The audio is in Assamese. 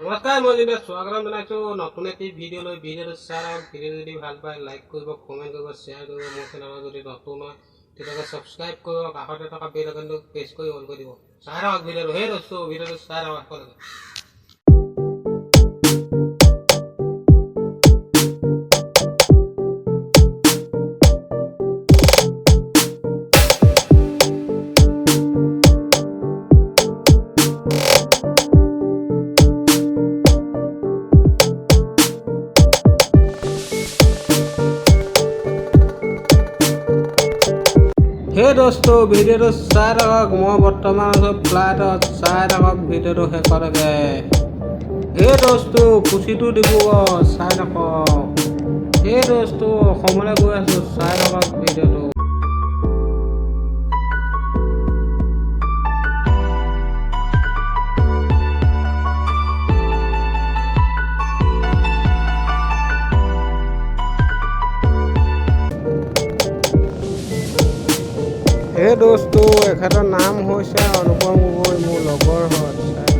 নমস্কাৰ, মই দিনে স্বাগতম জনাইছোঁ নতুন এটি ভিডিঅ'লৈ। ভিডিঅ'টো চাই আহক। ভিডিঅ' যদি ভাল পায় লাইক কৰিব, কমেণ্ট কৰিব, শ্বেয়াৰ কৰিব। মোৰ চেনেলত যদি নতুন হয় তেতিয়াহ'লে ছাবস্ক্ৰাইব কৰিব, কাষতে থকা বেল আইকনটো প্ৰেছ কৰি অন কৰি দিব। চাই আহক ভিডিঅ'টো। সেই দোস্তো ভিডিঅ'টো চাই আহক একেলগে। হে দোস্তো ভিডিঅ'টো চাই থাকক। মই বৰ্তমান আছোঁ ফ্লাইটত। চাই থাকক ভিডিঅ'টো শেষলৈকে। হে দোস্তো পুচিটো ডিব্ৰুগড় চাই থাকক। হে দোস্তো অসমলৈ গৈ আছোঁ, চাই থাকক ভিডিঅ'টো। হে দোস্তো এখেতৰ নাম হৈছে অনুপম গগৈ, মোৰ লগৰ হয়।